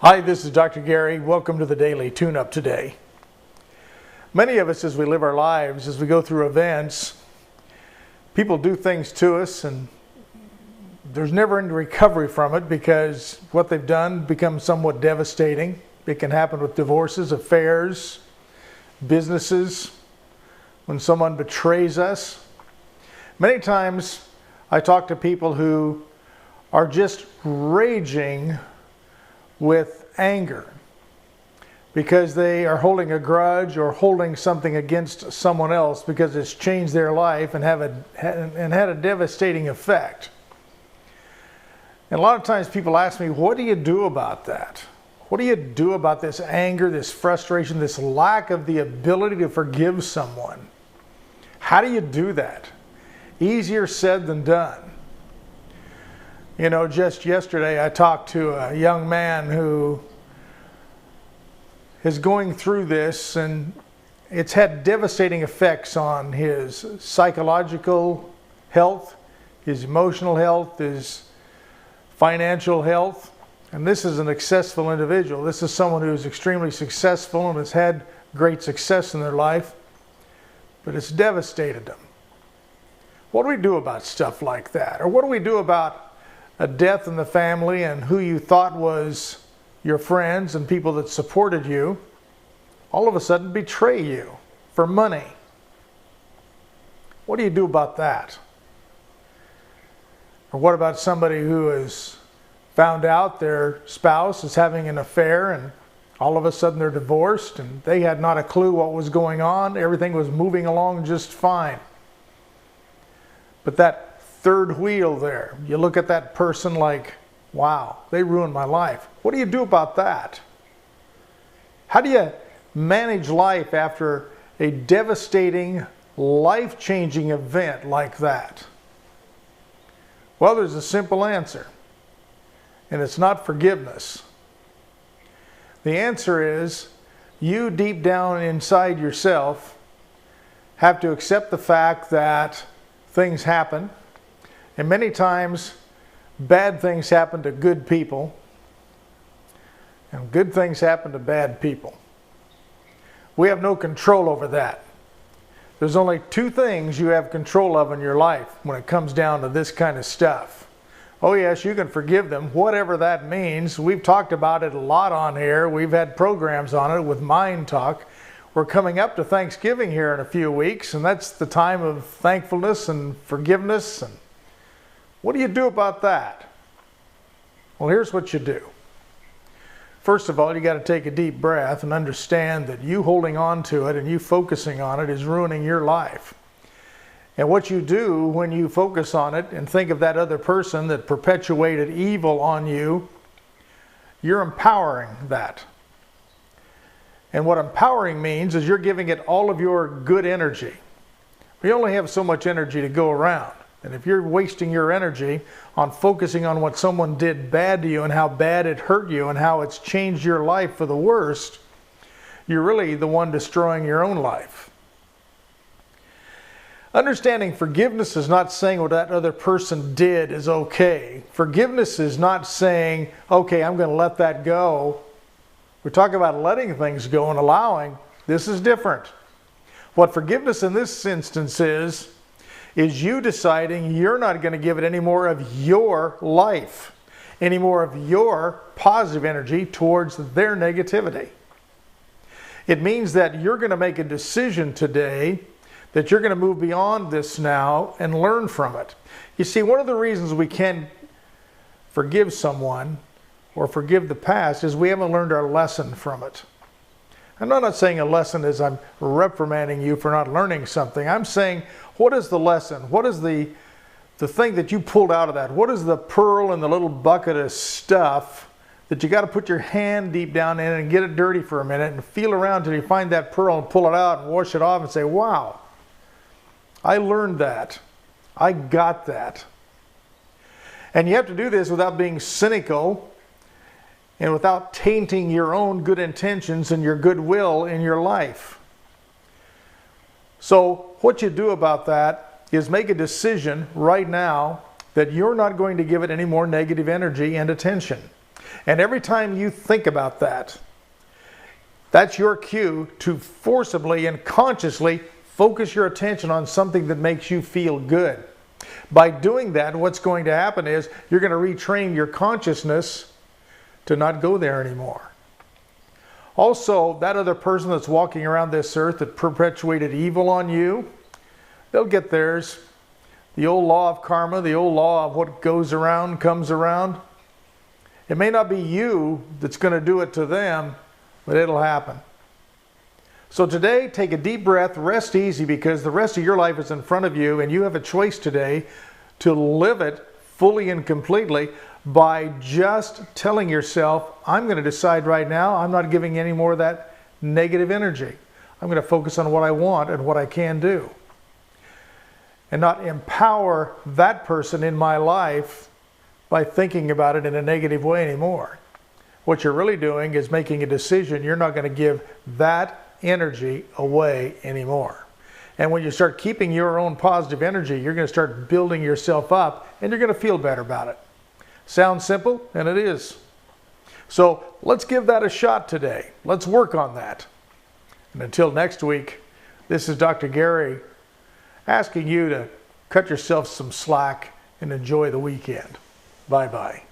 Hi, this is Dr. Gary. Welcome to the Daily Tune-Up today. Many of us, as we live our lives, as we go through events, people do things to us and there's never any recovery from it because what they've done becomes somewhat devastating. It can happen with divorces, affairs, businesses, when someone betrays us. Many times I talk to people who are just raging with anger because they are holding a grudge or holding something against someone else because it's changed their life and had a devastating effect. And a lot of times people ask me, what do you do about that? What do you do about this anger, this frustration, this lack of the ability to forgive someone? How do you do that? Easier said than done. You know, just yesterday I talked to a young man who is going through this, and it's had devastating effects on his psychological health, his emotional health, his financial health. And this is an successful individual. This is someone who is extremely successful and has had great success in their life, but it's devastated them. What do we do about stuff like that? Or what do we do about a death in the family and who you thought was your friends and people that supported you all of a sudden betray you for money? What do you do about that? Or what about somebody who has found out their spouse is having an affair and all of a sudden they're divorced and they had not a clue what was going on? Everything was moving along just fine. But that third wheel there, you look at that person like, wow, they ruined my life. What do you do about that? How do you manage life after a devastating, life-changing event like that? Well, there's a simple answer, and it's not forgiveness. The answer is you deep down inside yourself have to accept the fact that things happen, and many times bad things happen to good people, and good things happen to bad people. We have no control over that. There's only two things you have control of in your life when it comes down to this kind of stuff. Oh yes, you can forgive them, whatever that means. We've talked about it a lot on here. We've had programs on it with Mind Talk. We're coming up to Thanksgiving here in a few weeks, and that's the time of thankfulness and forgiveness. And what do you do about that? Well, here's what you do. First of all, you got to take a deep breath and understand that you holding on to it and you focusing on it is ruining your life. And what you do when you focus on it and think of that other person that perpetuated evil on you, you're empowering that. And what empowering means is you're giving it all of your good energy. We only have so much energy to go around. And if you're wasting your energy on focusing on what someone did bad to you and how bad it hurt you and how it's changed your life for the worst, you're really the one destroying your own life. Understanding forgiveness is not saying what that other person did is okay. Forgiveness is not saying, okay, I'm going to let that go. We talk about letting things go and allowing. This is different. What forgiveness in this instance is you deciding you're not going to give it any more of your life, any more of your positive energy towards their negativity. It means that you're going to make a decision today that you're going to move beyond this now and learn from it. You see, one of the reasons we can't forgive someone or forgive the past is we haven't learned our lesson from it. I'm not saying a lesson is I'm reprimanding you for not learning something. I'm saying, what is the lesson? What is the thing that you pulled out of that? What is the pearl in the little bucket of stuff that you got to put your hand deep down in and get it dirty for a minute and feel around till you find that pearl and pull it out and wash it off and say, wow, I learned that. I got that. And you have to do this without being cynical and without tainting your own good intentions and your goodwill in your life. So what you do about that is make a decision right now that you're not going to give it any more negative energy and attention. And every time you think about that, that's your cue to forcibly and consciously focus your attention on something that makes you feel good. By doing that, what's going to happen is you're going to retrain your consciousness to not go there anymore. Also, that other person that's walking around this earth that perpetuated evil on you, they'll get theirs. The old law of karma, the old law of what goes around comes around. It may not be you that's going to do it to them, but it'll happen. So today, take a deep breath, rest easy, because the rest of your life is in front of you, and you have a choice today to live it fully and completely by just telling yourself, I'm going to decide right now, I'm not giving any more of that negative energy. I'm going to focus on what I want and what I can do, and not empower that person in my life by thinking about it in a negative way anymore. What you're really doing is making a decision you're not going to give that energy away anymore. And when you start keeping your own positive energy, you're going to start building yourself up, and you're going to feel better about it. Sounds simple, and it is. So let's give that a shot today. Let's work on that. And until next week, this is Dr. Gary asking you to cut yourself some slack and enjoy the weekend. Bye-bye.